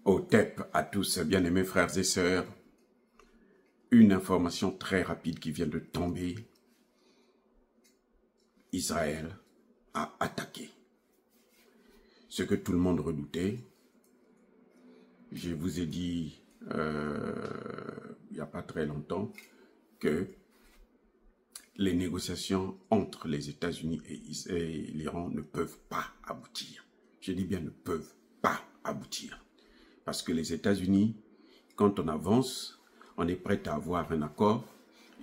Au TEP à tous, bien-aimés frères et sœurs, une information très rapide qui vient de tomber. Israël a attaqué. Ce que tout le monde redoutait. Je vous ai dit il n'y a pas très longtemps que les négociations entre les États-Unis et l'Iran ne peuvent pas aboutir. Je dis bien ne peuvent pas aboutir. Parce que les États-Unis, quand on avance, on est prêt à avoir un accord,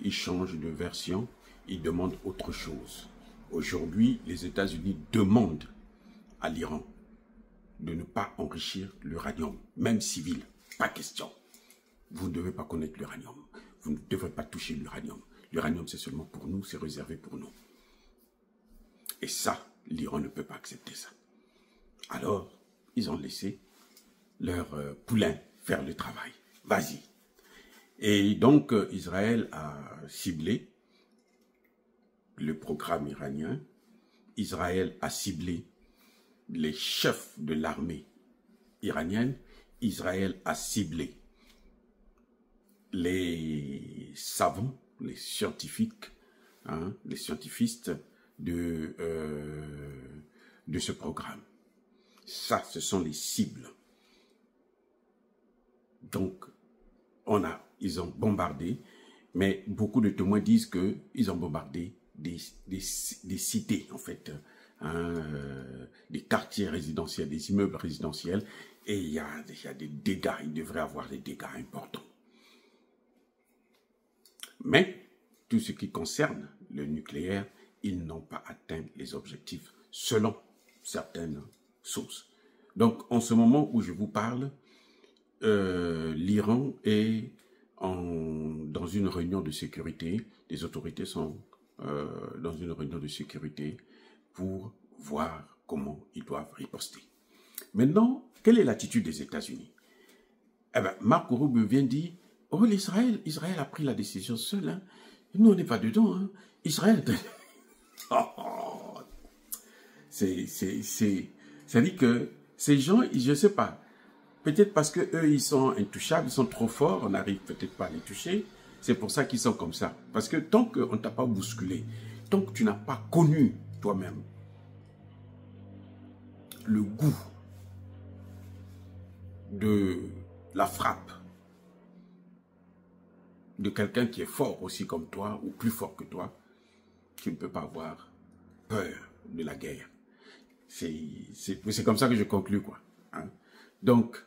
ils changent de version, ils demandent autre chose. Aujourd'hui, les États-Unis demandent à l'Iran de ne pas enrichir l'uranium, même civil, pas question. Vous ne devez pas connaître l'uranium, vous ne devrez pas toucher l'uranium. L'uranium, c'est seulement pour nous, c'est réservé pour nous. Et ça, l'Iran ne peut pas accepter ça. Alors, ils ont laissé leur poulain faire le travail. Vas-y. Et donc, Israël a ciblé le programme iranien. Israël a ciblé les chefs de l'armée iranienne. Israël a ciblé les savants, les scientifiques, les scientifistes de ce programme. Ça, ce sont les cibles. Donc, ils ont bombardé, mais beaucoup de témoins disent qu'ils ont bombardé des cités, en fait, des quartiers résidentiels, des immeubles résidentiels, et il y a des dégâts, il devrait y avoir des dégâts importants. Mais, tout ce qui concerne le nucléaire, ils n'ont pas atteint les objectifs, selon certaines sources. Donc, en ce moment où je vous parle, l'Iran est dans une réunion de sécurité, les autorités sont dans une réunion de sécurité pour voir comment ils doivent riposter. Maintenant, quelle est l'attitude des États-Unis? Eh bien, Marco Rubio vient dire, oh, Israël a pris la décision seul, hein. Nous, on n'est pas dedans, hein. Israël... C'est-à-dire que ces gens, je ne sais pas, peut-être parce qu'eux, ils sont intouchables, ils sont trop forts, on n'arrive peut-être pas à les toucher. C'est pour ça qu'ils sont comme ça. Parce que tant qu'on ne t'a pas bousculé, tant que tu n'as pas connu toi-même le goût de la frappe de quelqu'un qui est fort aussi comme toi, ou plus fort que toi, tu ne peux pas avoir peur de la guerre. C'est comme ça que je conclus, quoi. Hein? Donc,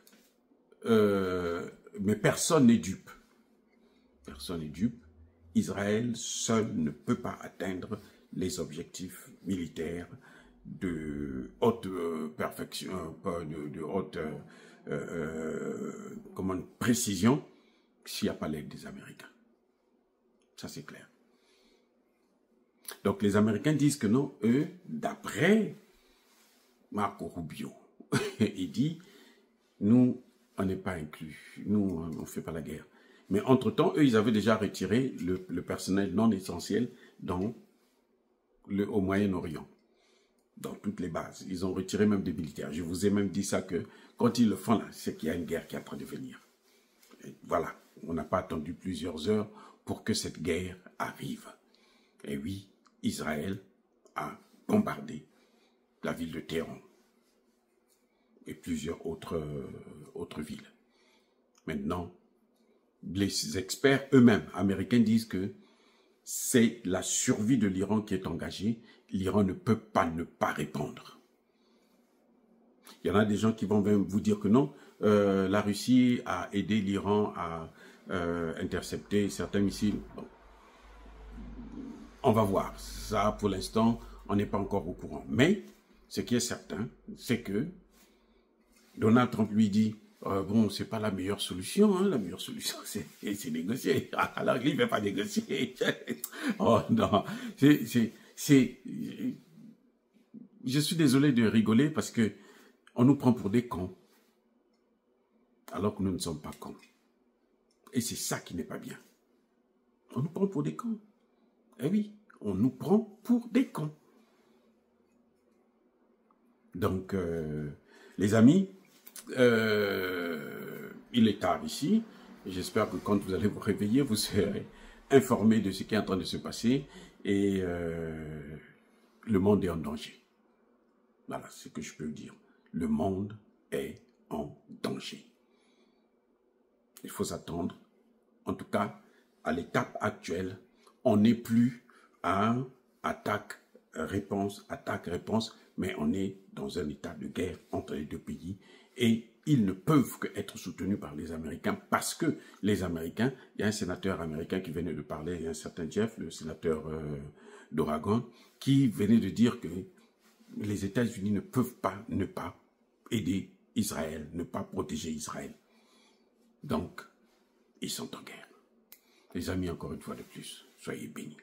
mais personne n'est dupe. Personne n'est dupe. Israël seul ne peut pas atteindre les objectifs militaires de haute perfection, de haute précision, s'il n'y a pas l'aide des Américains. Ça, c'est clair. Donc, les Américains disent que non, eux, d'après Marco Rubio, il dit, nous, on n'est pas inclus, nous, on ne fait pas la guerre. Mais entre-temps, eux, ils avaient déjà retiré le personnel non essentiel au Moyen-Orient, dans toutes les bases. Ils ont retiré même des militaires. Je vous ai même dit ça que quand ils le font là, c'est qu'il y a une guerre qui est en train de venir. Et voilà, on n'a pas attendu plusieurs heures pour que cette guerre arrive. Et oui, Israël a bombardé la ville de Téhéran et plusieurs autres villes. Maintenant, les experts eux-mêmes, américains, disent que c'est la survie de l'Iran qui est engagée. L'Iran ne peut pas ne pas répondre. Il y en a des gens qui vont même vous dire que non, la Russie a aidé l'Iran à intercepter certains missiles. Bon. On va voir. Ça, pour l'instant, on n'est pas encore au courant. Mais, ce qui est certain, c'est que Donald Trump lui dit, bon, c'est pas la meilleure solution, hein. La meilleure solution, c'est négocier. Alors, lui, il ne veut pas négocier. Oh non, je suis désolé de rigoler parce que on nous prend pour des cons, alors que nous ne sommes pas cons. Et c'est ça qui n'est pas bien. On nous prend pour des cons. Eh oui, on nous prend pour des cons. Donc, les amis, il est tard ici. J'espère que quand vous allez vous réveiller, vous serez informé de ce qui est en train de se passer. Et le monde est en danger. Voilà ce que je peux dire. Le monde est en danger. Il faut s'attendre, en tout cas, à l'étape actuelle, on n'est plus à attaque-réponse, mais on est dans un état de guerre entre les deux pays et ils ne peuvent qu'être soutenus par les Américains parce que les Américains, il y a un sénateur américain qui venait de parler, il y a un certain Jeff, le sénateur d'Oregon, qui venait de dire que les États-Unis ne peuvent pas ne pas aider Israël, ne pas protéger Israël. Donc, ils sont en guerre. Les amis, encore une fois de plus, soyez bénis.